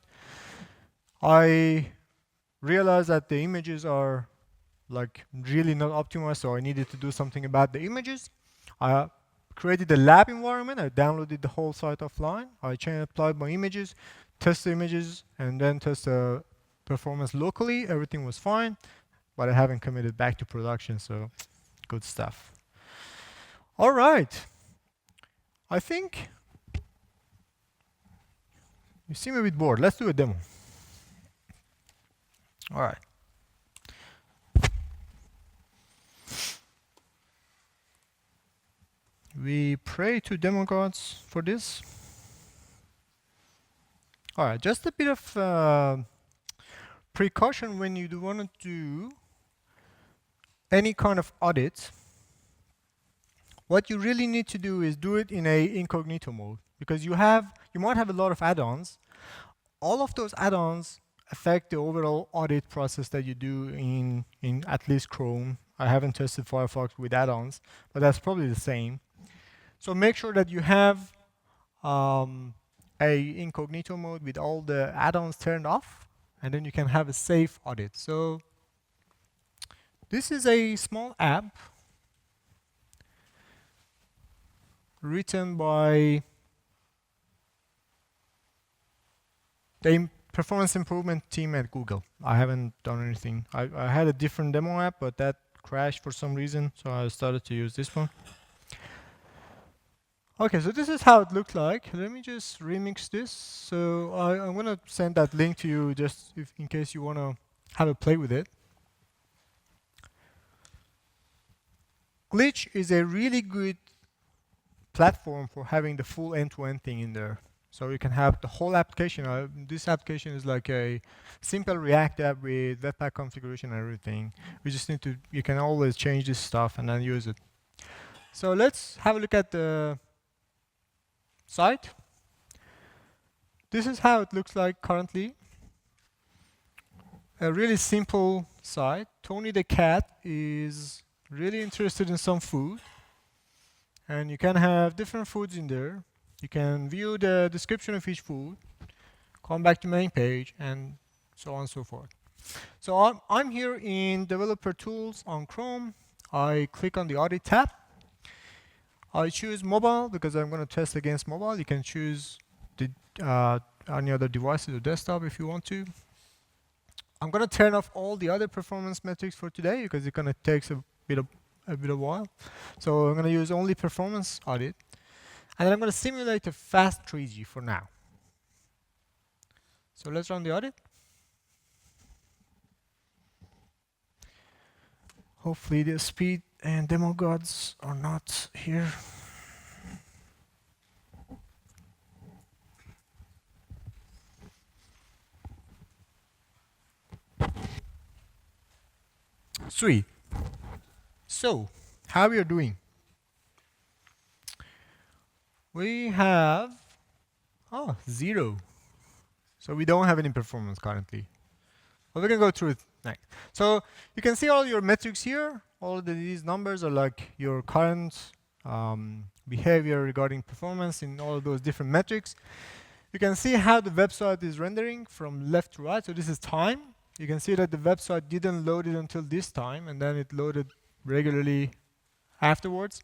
I realized that the images are like really not optimized, so I needed to do something about the images. I created a lab environment. I downloaded the whole site offline. I applied my images, test the images, and then test the performance locally. Everything was fine, but I haven't committed back to production, so good stuff. All right. I think you seem a bit bored. Let's do a demo. All right. We pray to demo gods for this. All right, just a bit of precaution when you do want to do any kind of audit. What you really need to do is do it in a incognito mode, because you might have a lot of add-ons. All of those add-ons affect the overall audit process that you do in at least Chrome. I haven't tested Firefox with add-ons, but that's probably the same. So make sure that you have a incognito mode with all the add-ons turned off, and then you can have a safe audit. So This is a small app written by the performance improvement team at Google. I haven't done anything. I had a different demo app, but that crashed for some reason, so I started to use this one. Okay, so this is how it looked like. Let me just remix this. So I'm going to send that link to you just in case you want to have a play with it. Glitch is a really good platform for having the full end-to-end thing in there. So you can have the whole application. This application is like a simple React app with Webpack configuration and everything. We just need to, you can always change this stuff and then use it. So let's have a look at the site. This is how it looks like currently. A really simple site. Tony the cat is really interested in some food. And you can have different foods in there. You can view the description of each food, come back to main page, and so on and so forth. So I'm here in Developer Tools on Chrome. I click on the Audit tab. I choose mobile because I'm going to test against mobile. You can choose any other devices or desktop if you want to. I'm going to turn off all the other performance metrics for today because it's going to take a bit of while. So I'm going to use only performance audit. And then I'm going to simulate a fast 3G for now. So let's run the audit. Hopefully the speed and demo gods are not here. Sweet. So, how we are doing? We have 0. So we don't have any performance currently. But we can go through it next. So you can see all your metrics here. All of these numbers are like your current behavior regarding performance in all of those different metrics. You can see how the website is rendering from left to right. So this is time. You can see that the website didn't load it until this time, and then it loaded regularly afterwards.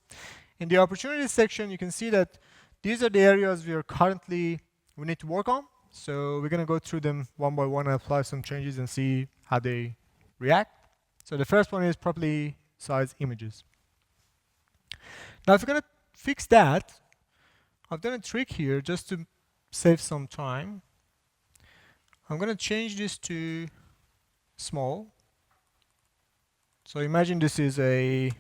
In the opportunities section, you can see that these are the areas we need to work on. So we're going to go through them one by one and apply some changes and see how they react. So the first one is properly sized images. Now, if we're going to fix that, I've done a trick here just to save some time. I'm going to change this to small. So imagine this is a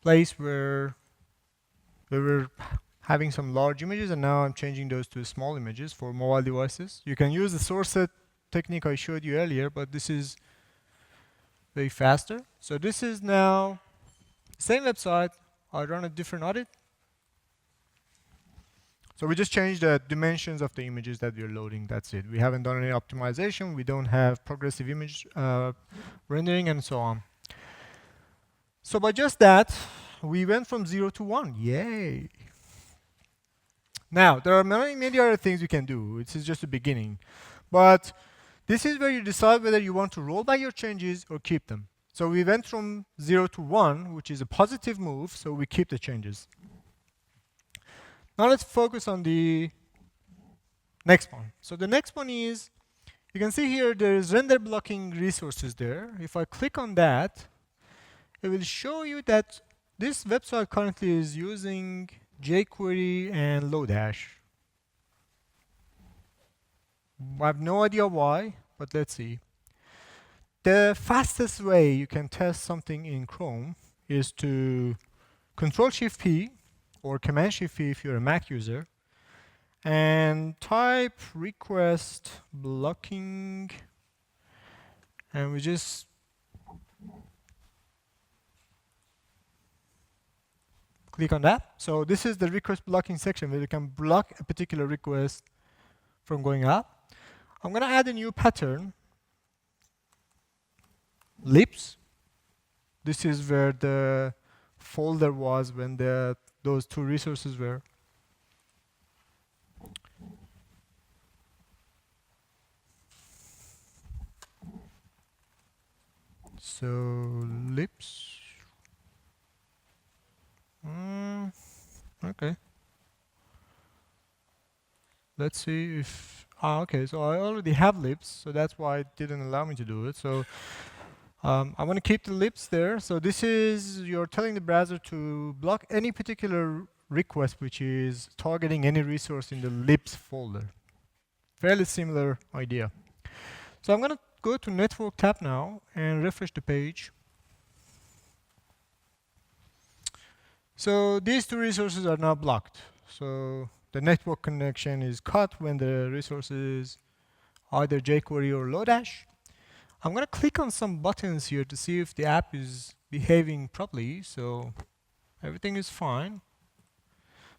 place where we were having some large images, and now I'm changing those to small images for mobile devices. You can use the source set technique I showed you earlier, but this is way faster. So this is now same website. I run a different audit. So we just changed the dimensions of the images that we're loading. That's it. We haven't done any optimization. We don't have progressive image rendering and so on. So by just that, we went from 0 to 1. Yay! Now, there are many other things you can do. This is just the beginning. But this is where you decide whether you want to roll back your changes or keep them. So we went from 0 to 1, which is a positive move, so we keep the changes. Now let's focus on the next one. So the next one is, you can see here there is render blocking resources there. If I click on that, it will show you that this website currently is using jQuery and Lodash. I have no idea why, but let's see. The fastest way you can test something in Chrome is to Control-Shift-P or Command-Shift-P if you're a Mac user, and type request blocking, and we just click on that. So this is the request blocking section where you can block a particular request from going up. I'm going to add a new pattern, lips. This is where the folder was when those two resources were. So lips. Okay. Let's see if, okay, so I already have lips, so that's why it didn't allow me to do it. So I want to keep the lips there. So this is, you're telling the browser to block any particular request which is targeting any resource in the lips folder. Fairly similar idea. So I'm going to go to Network tab now and refresh the page. So these two resources are now blocked. So the network connection is cut when the resource is either jQuery or Lodash. I'm going to click on some buttons here to see if the app is behaving properly. So everything is fine.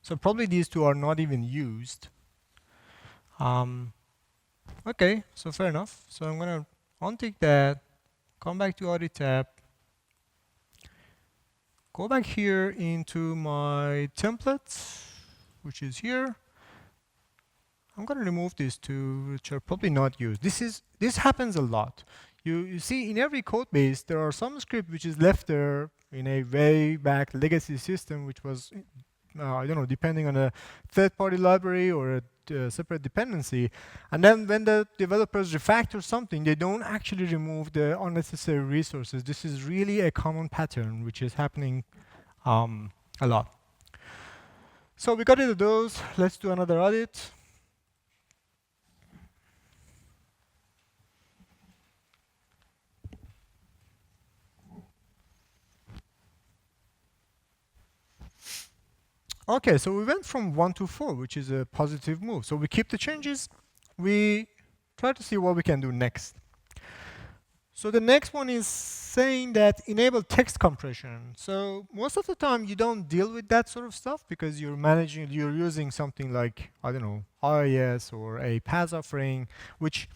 So probably these two are not even used. Okay, so fair enough. So I'm going to untick that, come back to Audit tab, go back here into my templates, which is here. I'm going to remove these two, which are probably not used. This happens a lot. You see, in every code base, there are some script which is left there in a way back legacy system, which was, I don't know, depending on a third-party library or a separate dependency. And then when the developers refactor something, they don't actually remove the unnecessary resources. This is really a common pattern, which is happening a lot. So we got rid of those. Let's do another audit. Okay, so we went from 1 to 4, which is a positive move. So we keep the changes. We try to see what we can do next. So the next one is saying that enable text compression. So most of the time you don't deal with that sort of stuff because you're using something like, I don't know, IIS or a PaaS offering, which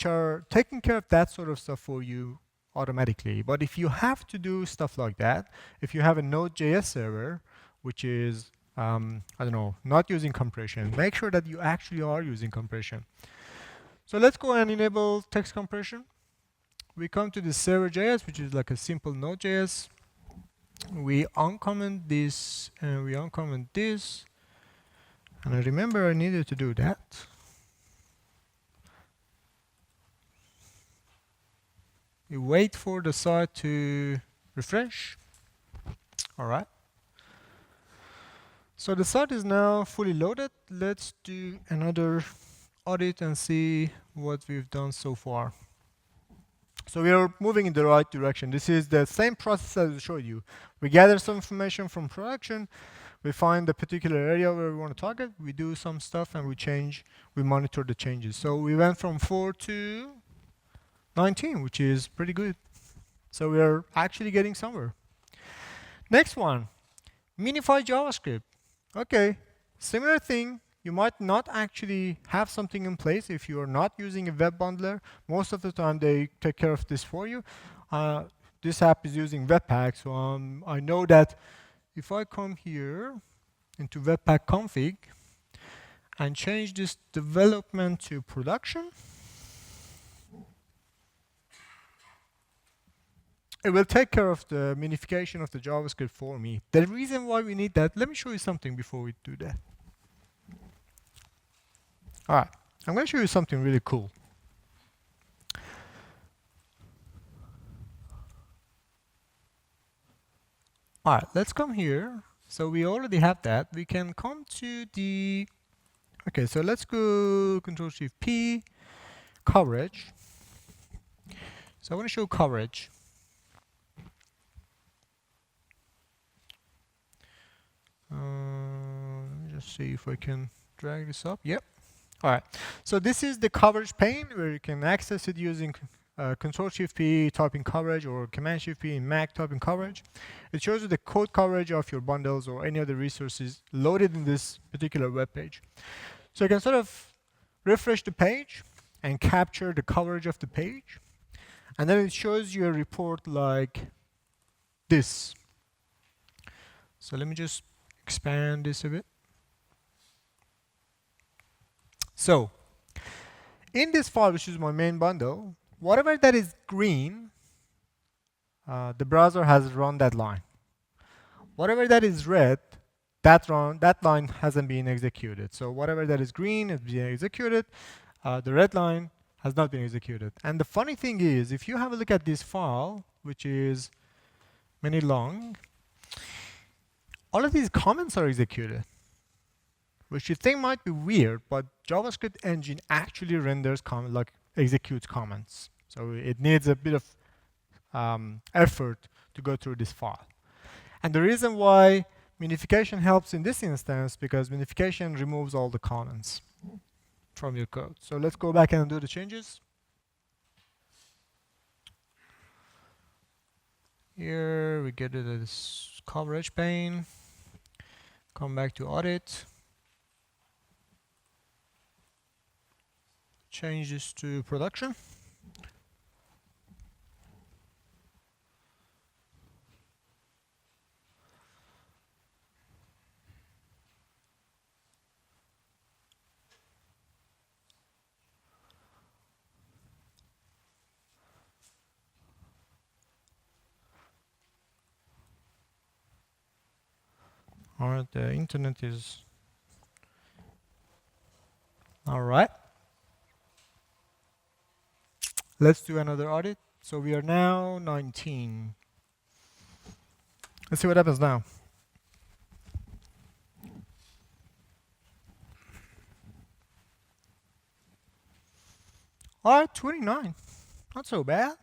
are taking care of that sort of stuff for you automatically. But if you have to do stuff like that, if you have a Node.js server, which is, I don't know, not using compression, make sure that you actually are using compression. So let's go and enable text compression. We come to the server.js, which is like a simple Node.js. We uncomment this and we uncomment this. And I remember I needed to do that. We wait for the site to refresh. All right. So the site is now fully loaded. Let's do another audit and see what we've done so far. So we are moving in the right direction. This is the same process as I showed you. We gather some information from production. We find the particular area where we want to target. We do some stuff and we monitor the changes. So we went from 4 to 19, which is pretty good. So we are actually getting somewhere. Next one, minify JavaScript. Okay, similar thing. You might not actually have something in place if you are not using a web bundler. Most of the time, they take care of this for you. This app is using Webpack, so I know that if I come here into Webpack config and change this development to production, it will take care of the minification of the JavaScript for me. The reason why we need that, let me show you something before we do that. All right, I'm going to show you something really cool. All right, let's come here. So we already have that. We can come to the, okay, so let's go Control-Shift-P, coverage. So I want to show coverage. Let me just see if I can drag this up. Yep. All right. So this is the coverage pane where you can access it using Control-Shift-P typing coverage or Command-Shift-P in Mac typing coverage. It shows you the code coverage of your bundles or any other resources loaded in this particular web page. So you can sort of refresh the page and capture the coverage of the page. And then it shows you a report like this. So let me just expand this a bit. So in this file, which is my main bundle, whatever that is green the browser has run that line. Whatever that is red, that line hasn't been executed. So whatever that is green is being executed. The red line has not been executed. And the funny thing is, if you have a look at this file, which is many long, all of these comments are executed, which you think might be weird, but JavaScript engine actually renders executes comments. So it needs a bit of effort to go through this file. And the reason why minification helps in this instance, because minification removes all the comments from your code. So let's go back and do the changes. Here we get to this coverage pane. Come back to audit. Change this to production. All right, the internet is all right. Let's do another audit. So we are now 19. Let's see what happens now. All right, 29. Not so bad.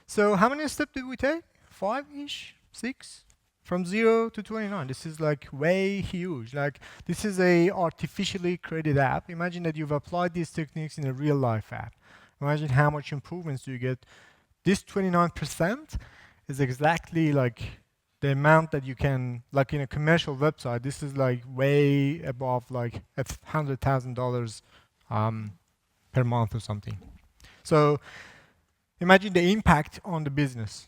So how many steps did we take? 5-ish? 6? From 0 to 29. This is like way huge. Like this is a artificially created app. Imagine that you've applied these techniques in a real life app. Imagine how much improvements do you get. This 29% is exactly like the amount that you can, like in a commercial website, this is like way above like $100,000 per month or something. So imagine the impact on the business.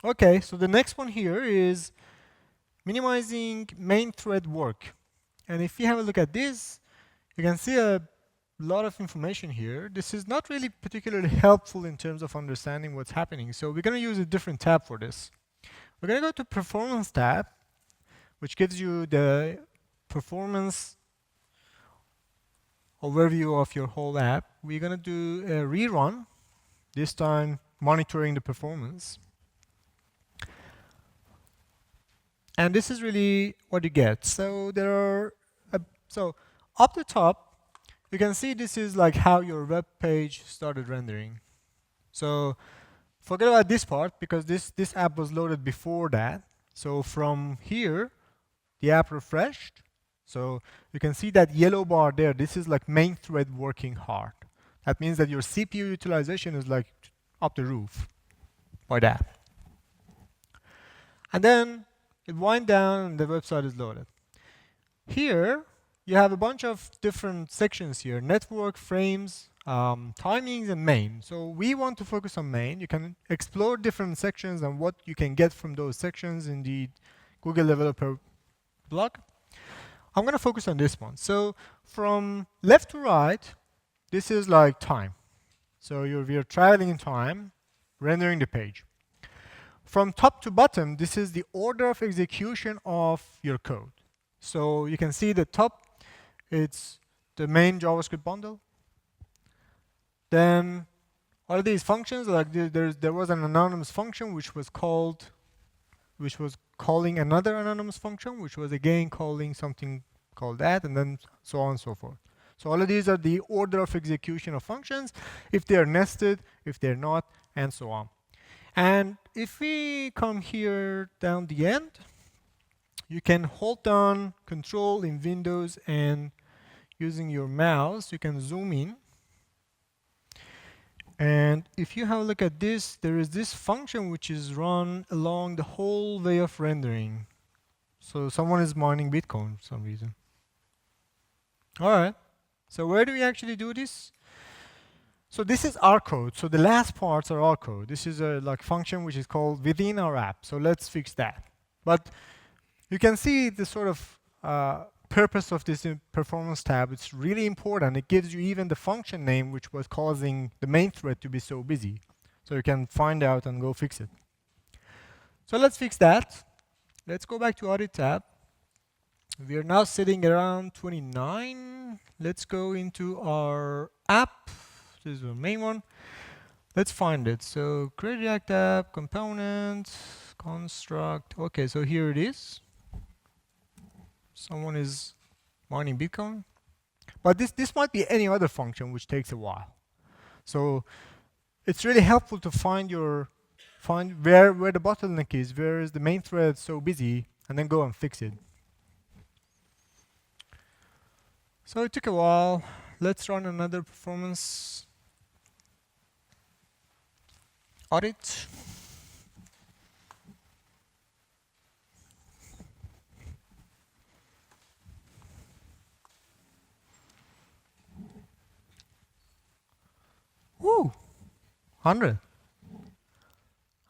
Okay, so the next one here is minimizing main thread work. And if you have a look at this, you can see a lot of information here. This is not really particularly helpful in terms of understanding what's happening. So we're going to use a different tab for this. We're going to go to Performance tab, which gives you the performance overview of your whole app. We're going to do a rerun, this time monitoring the performance. And this is really what you get. So there are, so up the top, you can see this is like how your web page started rendering. So forget about this part because this app was loaded before that. So from here, the app refreshed. So you can see that yellow bar there. This is like main thread working hard. That means that your CPU utilization is like up the roof by that. And then it winds down and the website is loaded. Here, you have a bunch of different sections here: network, frames, timings, and main. So we want to focus on main. You can explore different sections and what you can get from those sections in the Google Developer blog. I'm going to focus on this one. So from left to right, this is like time. So we're traveling in time, rendering the page. From top to bottom, this is the order of execution of your code. So you can see the top, it's the main JavaScript bundle. Then all of these functions, like there was an anonymous function which was calling another anonymous function, which was again calling something called that, and then so on and so forth. So all of these are the order of execution of functions, if they are nested, if they're not, and so on. And if we come here down the end, you can hold down Control in Windows, and using your mouse, you can zoom in. And if you have a look at this, there is this function which is run along the whole way of rendering. So someone is mining Bitcoin for some reason. All right. So where do we actually do this? So this is our code. So the last parts are our code. This is a like function which is called within our app. So let's fix that. But you can see the sort of purpose of this performance tab. It's really important. It gives you even the function name which was causing the main thread to be so busy. So you can find out and go fix it. So let's fix that. Let's go back to audit tab. We are now sitting around 29. Let's go into our app. This is the main one. Let's find it. So create React app, component, construct. Okay, so here it is. Someone is mining Bitcoin. But this might be any other function which takes a while. So it's really helpful to find where the bottleneck is, where is the main thread so busy, and then go and fix it. So it took a while. Let's run another performance audit. Woo! 100.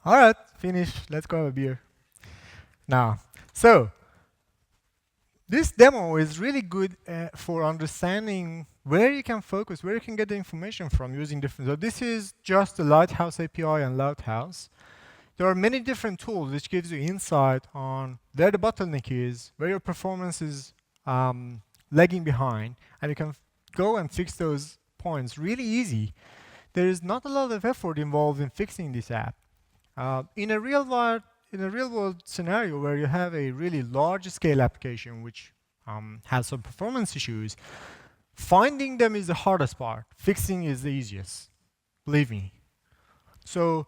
All right, finished. Let's go have a beer. Now, so this demo is really good for understanding where you can focus, where you can get the information from using different. So this is just the Lighthouse API and Lighthouse. There are many different tools which gives you insight on where the bottleneck is, where your performance is lagging behind, and you can go and fix those points really easy. There is not a lot of effort involved in fixing this app. In a real world scenario where you have a really large scale application which has some performance issues, finding them is the hardest part. Fixing is the easiest, believe me. So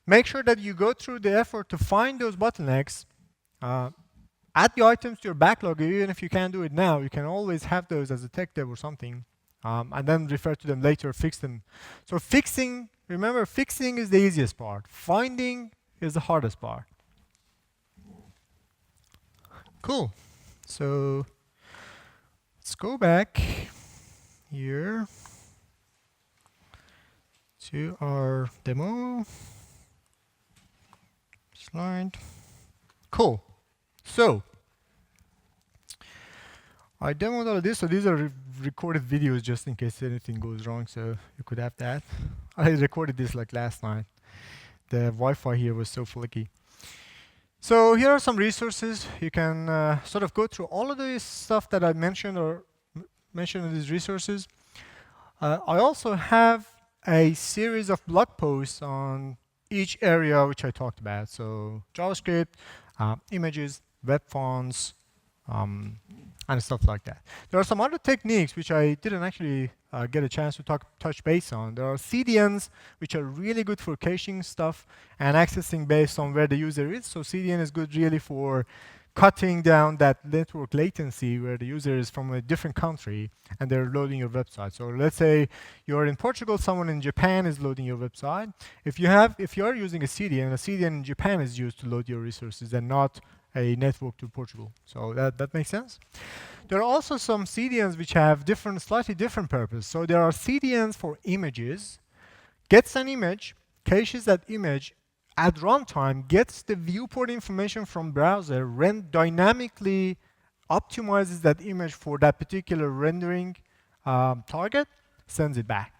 make sure that you go through the effort to find those bottlenecks, add the items to your backlog. Even if you can't do it now, you can always have those as a tech dev or something, and then refer to them later, fix them. So fixing, remember, fixing is the easiest part. Finding is the hardest part. Cool. So let's go back here to our demo slide. Cool. So I demoed all of this. So these are recorded videos just in case anything goes wrong. So you could have that. I recorded this like last night. The Wi-Fi here was so flaky. So here are some resources. You can sort of go through all of this stuff that I mentioned or mentioned in these resources. I also have a series of blog posts on each area which I talked about. So JavaScript, images, web fonts, and stuff like that. There are some other techniques which I didn't actually get a chance to touch base on. There are CDNs which are really good for caching stuff and accessing based on where the user is. So CDN is good really for cutting down that network latency where the user is from a different country and they're loading your website. So let's say you're in Portugal, someone in Japan is loading your website. If you're using a CDN in Japan is used to load your resources and not a network to Portugal. So that makes sense. There are also some CDNs which have slightly different purpose. So there are CDNs for images, gets an image, caches that image, at runtime, gets the viewport information from browser, dynamically optimizes that image for that particular rendering target, sends it back.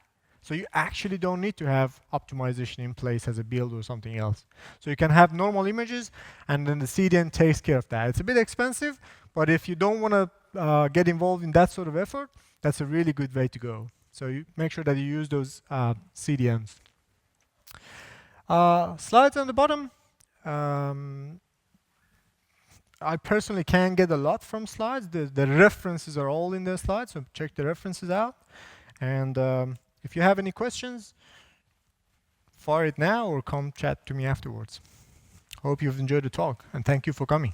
So you actually don't need to have optimization in place as a build or something else. So you can have normal images, and then the CDN takes care of that. It's a bit expensive, but if you don't want to get involved in that sort of effort, that's a really good way to go. So you make sure that you use those CDNs. Slides on the bottom. I personally can get a lot from slides. The references are all in the slides, so check the references out. And if you have any questions, fire it now or come chat to me afterwards. Hope you've enjoyed the talk, and thank you for coming.